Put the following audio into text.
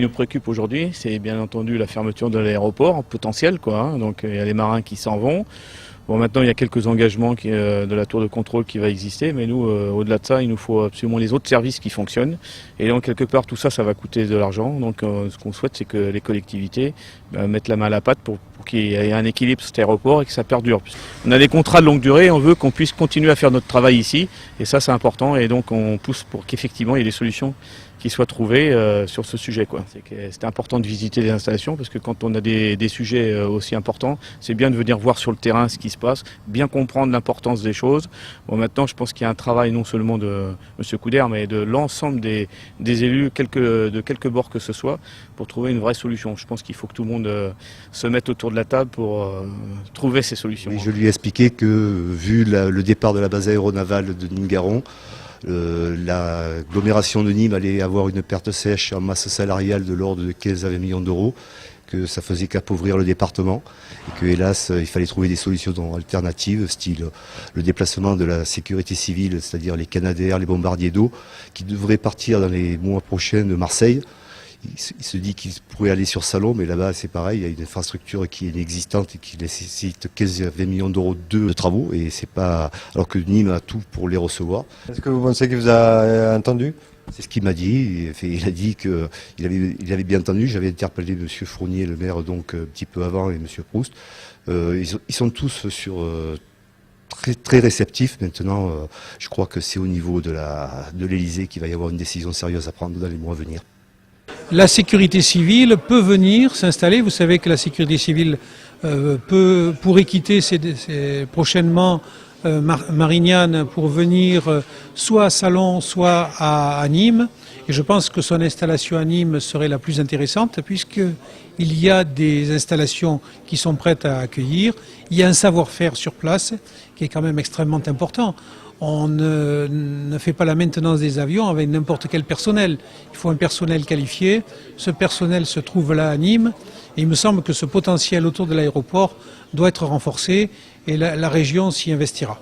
qui nous préoccupe aujourd'hui, c'est bien entendu la fermeture de l'aéroport potentiel, quoi. Hein. Donc il y a les marins qui s'en vont. Bon, maintenant il y a quelques engagements de la tour de contrôle qui va exister, mais nous, au-delà de ça, il nous faut absolument les autres services qui fonctionnent. Et donc quelque part, tout ça, ça va coûter de l'argent. Donc ce qu'on souhaite, c'est que les collectivités mettent la main à la pâte pour qu'il y ait un équilibre sur cet aéroport et que ça perdure. On a des contrats de longue durée, on veut qu'on puisse continuer à faire notre travail ici, et ça c'est important, et donc on pousse pour qu'effectivement il y ait des solutions qui soient trouvées sur ce sujet, quoi. C'est important de visiter les installations, parce que quand on a des sujets aussi importants, c'est bien de venir voir sur le terrain ce qui se passe, bien comprendre l'importance des choses. Bon, maintenant je pense qu'il y a un travail non seulement de M. Couder, mais de l'ensemble des élus, de quelque bord que ce soit, pour trouver une vraie solution. Je pense qu'il faut que tout le monde se mette autour de la table pour trouver ces solutions. Oui, je lui ai expliqué que, vu le départ de la base aéronavale de Nîmes-Garons, l'agglomération de Nîmes allait avoir une perte sèche en masse salariale de l'ordre de 15 à 20 millions d'euros, que ça faisait qu'appauvrir le département, et que hélas il fallait trouver des solutions alternatives, style le déplacement de la sécurité civile, c'est-à-dire les Canadair, les bombardiers d'eau, qui devraient partir dans les mois prochains de Marseille. Il se dit qu'il pourrait aller sur Salon, mais là-bas c'est pareil, il y a une infrastructure qui est inexistante et qui nécessite 15 à 20 millions d'euros de travaux, et c'est pas, alors que Nîmes a tout pour les recevoir. Est-ce que vous pensez qu'il vous a entendu? C'est ce qu'il m'a dit. Il a dit qu'il avait bien entendu. J'avais interpellé M. Fournier, le maire, donc un petit peu avant, et M. Proust. Ils sont tous très, très réceptifs. Maintenant, je crois que c'est au niveau de l'Élysée qu'il va y avoir une décision sérieuse à prendre dans les mois à venir. La sécurité civile peut venir s'installer. Vous savez que la sécurité civile pourrait quitter prochainement Marignane pour venir soit à Salon, soit à Nîmes. Et je pense que son installation à Nîmes serait la plus intéressante, puisqu'il y a des installations qui sont prêtes à accueillir. Il y a un savoir-faire sur place qui est quand même extrêmement important. On ne fait pas la maintenance des avions avec n'importe quel personnel. Il faut un personnel qualifié. Ce personnel se trouve là à Nîmes. Et il me semble que ce potentiel autour de l'aéroport doit être renforcé, et la région s'y investira.